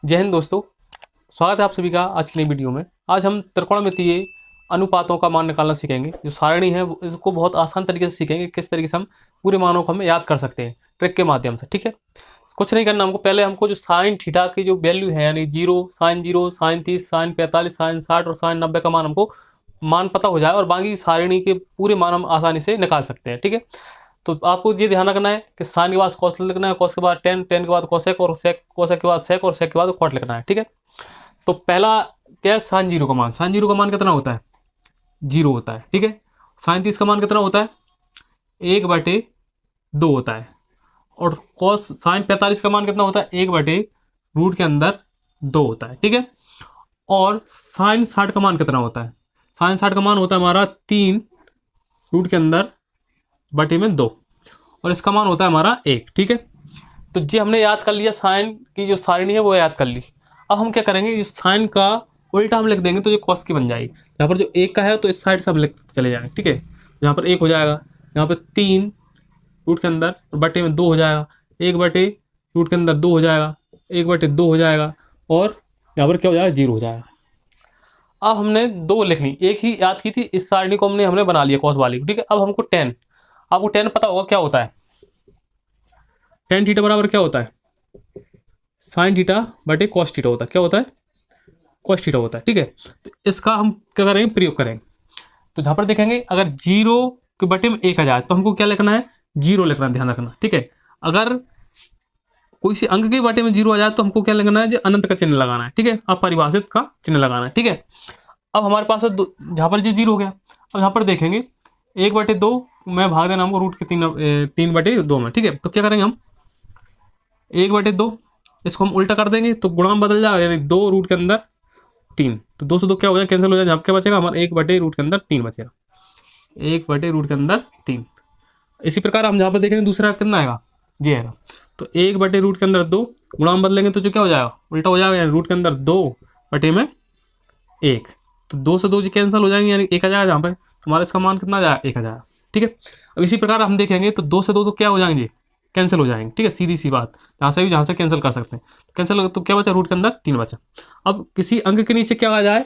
जय हिंद दोस्तों, स्वागत है आप सभी का आज की नई वीडियो में। आज हम त्रिकोणमितीय अनुपातों का मान निकालना सीखेंगे। जो सारणी है इसको बहुत आसान तरीके से सीखेंगे, किस तरीके से हम पूरे मानों को हम याद कर सकते हैं ट्रिक के माध्यम से। ठीक है, कुछ नहीं करना हमको, पहले हमको जो साइन थीटा की जो वैल्यू है यानी 0, साइन 30, साइन 45, साइन 60 और साइन 90 का मान हमको पता हो जाए और बाकी सारणी के पूरे मान हम आसानी से निकाल सकते हैं। ठीक है, तो आपको ये ध्यान रखना है कि साइन के बाद कॉस लिखना है, कॉस के बाद टेन, टेन के बाद कोसेक और कोसेक के बाद सेक और सेक के बाद कॉट लिखना है। ठीक है, तो पहला क्या है, साइन 0 का मान। साइन 0 का मान कितना होता है, 0 होता है। ठीक है, साइन 30 का मान कितना होता है, 1/2 होता है। और कॉस साइन 45 का मान कितना होता है, 1/√2 होता है। ठीक है, और साइन 60 का मान कितना होता है, साइन 60 का मान होता है हमारा 3√2 और इसका मान होता है हमारा 1। ठीक है, तो ये हमने याद कर लिया, साइन की जो सारणी है वो याद कर ली। अब हम क्या करेंगे, इस साइन का उल्टा हम लिख देंगे तो ये कॉस की बन जाएगी। यहाँ पर जो 1 का है तो इस साइड से हम लिखते चले जाएंगे। ठीक है, यहाँ पर 1 हो जाएगा, यहाँ पर 3√2 हो जाएगा, 1/√2 हो जाएगा, 1/2 हो जाएगा और यहाँ पर क्या हो जाएगा, 0 हो जाएगा। अब हमने 2 लिख ली, एक ही याद की थी, इस सारणी को हमने बना लिया कॉस वाली। ठीक है, अब हमको टेन, आपको टेन पता होगा क्या होता है, टेन थीटा बराबर क्या होता है, साइन थीटा बटे कॉस थीटा होता है। क्या होता है, कॉस थीटा होता है। ठीक है, तो इसका हम क्या करेंगे, प्रयोग करेंगे। तो जहाँ पर देखेंगे अगर 0 के बटे में 1 आ जाए तो हमको क्या लिखना है, 0 लिखना, ध्यान रखना। ठीक है, अगर कोई सी अंक के बटे में 0 आ जाए तो हमको क्या लिखना है, जो अनंत का चिन्ह लगाना है। ठीक है, अपरिभाषित का चिन्ह लगाना है। ठीक है, अब हमारे पास जहाँ पर जो 0 हो गया, अब यहाँ पर देखेंगे 1/2 में भाग देना हमको रूट के 3/2 में। ठीक है, तो क्या करेंगे हम, 1/2 इसको हम उल्टा कर देंगे तो गुणांक बदल जाएगा, यानी 2√3। तो 2 से 2 क्या हो जाएगा, कैंसिल हो जाएगा। क्या बचेगा हमारा, 1/√3 बचेगा, 1/√3। इसी प्रकार हम जहाँ पर देखेंगे दूसरा कितना आएगा, ये आएगा। तो 1/√2 गुणांक बदलेंगे तो जो क्या हो जाएगा, उल्टा हो जाएगा, यानी √2/1। तो 2 से 2 जी कैंसिल हो जाएंगे, यानी 1 आ जाएगा जहाँ पे, हमारा इसका मान कितना आ जाएगा, 1 आ जाएगा। ठीक है, अब इसी प्रकार हम देखेंगे तो 2 से 2 तो क्या हो जाएंगे, कैंसिल हो जाएंगे। ठीक है, सीधी सी बात, जहाँ से कैंसिल कर सकते हैं। कैंसिल तो क्या बचा, √3 बचा। अब किसी अंक के नीचे क्या आ जाए,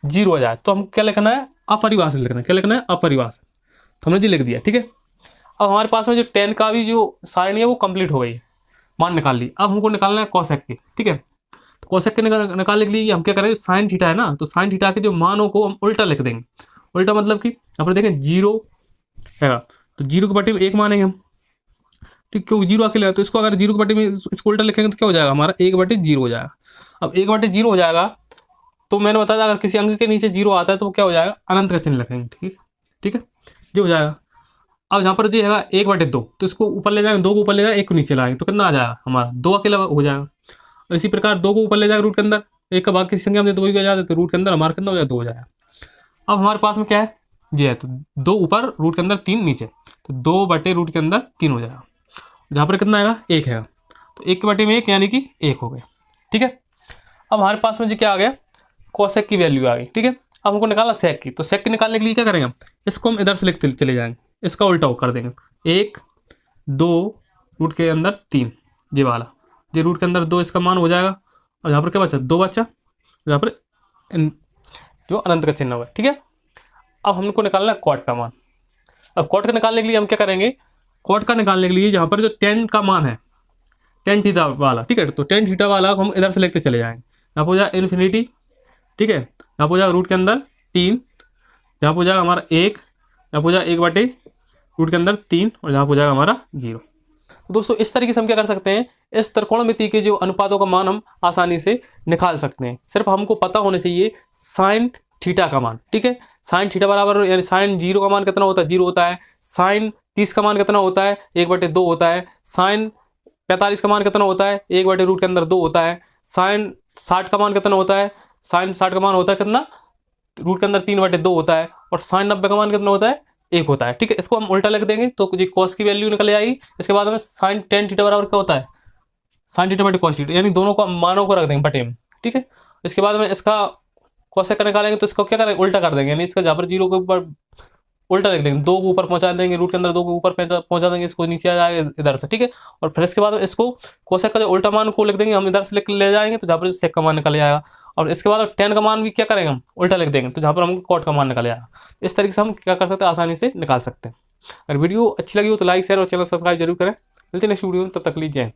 0 आ जाए तो हम क्या लिखना है, अपरिभाषित लिखना है। क्या लिखना है, अपरिभाषित। तो हमने जी लिख दिया। ठीक है, अब हमारे पास में जो 10 का भी जो सारणी है वो कंप्लीट हो गई, मान निकाल ली। अब हमको निकालना है कॉसेक की। निकाल है, तो कॉसेक के निकालने के लिए हम क्या करेंगे, साइन थीटा है ना, तो साइन थीटा के जो मानों को हम उल्टा लिख देंगे। उल्टा मतलब कि यहाँ पर देखें 0 है, तो 0 के बटे में 1 मानेंगे हम। ठीक, क्यों 0 अकेले है तो इसको अगर 0 के बटे में इसको उल्टा लिखेंगे तो क्या हो जाएगा, हमारा 1/0 हो जाएगा। अब 1/0 हो जाएगा तो मैंने बताया अगर किसी अंक के नीचे 0 आता है तो क्या हो जाएगा, अनंत का चिन्ह लिखेंगे। ठीक है, ये हो जाएगा। अब यहाँ पर जो है 1/2 तो इसको ऊपर ले जाएंगे, 2 को ऊपर ले जाएंगे, 1 को नीचे लाएंगे तो कितना आ जाएगा, हमारा 2 अकेला हो जाएगा। इसी प्रकार 2 को ऊपर ले जाएंगे रूट के अंदर, 1 का भाग किसी संख्या में तो वही आ जाता है, तो रूट के अंदर हमारा कितना हो जाएगा, 2 हो जाएगा। अब हमारे पास में क्या है, ये है, तो 2 ऊपर रूट के अंदर 3 नीचे, तो 2/√3 हो जाएगा। जहाँ पर कितना आएगा, 1 है, तो 1 के बटे में 1 यानी कि 1 हो गया। ठीक है, अब हमारे पास में जो क्या आ गया, कोसेक की वैल्यू आ गई। ठीक है, अब हमको निकालना सेक की, तो सेक की निकालने के लिए क्या करेंगे हम, इसको हम इधर से लिखते चले जाएंगे, इसका उल्टा कर देंगे। 1, 2 रूट के अंदर 3, ये वाला, ये रूट के अंदर 2 इसका मान हो जाएगा। और यहाँ पर क्या बचा, 2 बचा, यहाँ पर जो अनंत का चिन्ह हुआ। ठीक है, अब हमको निकालना है कॉट का मान। अब कॉट का निकालने के लिए हम क्या करेंगे, कॉट का निकालने के लिए यहाँ पर जो 10 का मान है, 10 थीटा वाला। ठीक है, तो 10 थीटा वाला हम इधर से लिखते चले जाएंगे। यहाँ पर हो जाए इन्फिनिटी। ठीक है, यहाँ पर हो जाएगा रूट के अंदर 3, यहाँ पर हो जाएगा हमारा 1, यहाँ पर हो जाएगा 1/√3 और यहाँ पर हो जाएगा हमारा 0। तो दोस्तों इस तरीके से हम क्या कर सकते हैं, इस त्रिकोणमिति के जो अनुपातों का मान हम आसानी से निकाल सकते हैं। सिर्फ हमको पता होने चाहिए साइन थीटा का मान। ठीक है, साइन थीटा बराबर यानी साइन 0 का मान कितना होता है, 0 होता है। साइन 30 का मान कितना होता है, 1/2 होता है। साइन 45 का मान कितना होता है, 1/√2 होता है। साइन 60 का मान कितना होता है, साइन 60 का मान होता है कितना, √3/2 होता है। और साइन 90 का मान कितना होता है, 1 होता है। ठीक है, इसको हम उल्टा लिख देंगे तो जी कॉस की वैल्यू निकल आएगी। इसके बाद में साइन 10 थीटा बराबर क्या होता है, साइन थीटा बटे कॉस थीटा, यानी दोनों को मानों को रख देंगे बटे में। ठीक है, इसके बाद में इसका कॉसेक का निकालेंगे तो इसको क्या करेंगे, उल्टा कर देंगे, यानी इसका जहाँ पर 0 के ऊपर उल्टा लिख देंगे, 2 को ऊपर पहुंचा देंगे, रूट के अंदर 2 को ऊपर पहुंचा देंगे, इसको नीचे आ जाएगा इधर से, ठीक है। और फिर इसके बाद इसको कोसेक का जो उल्टा मान को लिख देंगे हम, इधर से ले जाएंगे तो जहाँ पर सेक का मान निकल जाएगा। और इसके बाद टेन का मान भी क्या करेंगे हम, उल्टा लिख देंगे, तो जहाँ पर हमको कॉट का मान निकल जाएगा। इस तरीके से हम क्या कर सकते हैं, आसानी से निकाल सकते हैं। अगर वीडियो अच्छी लगी हो तो लाइक शेयर और चैनल सब्सक्राइब जरूर करें। मिलते हैं नेक्स्ट वीडियो में, तब तक लीजिए।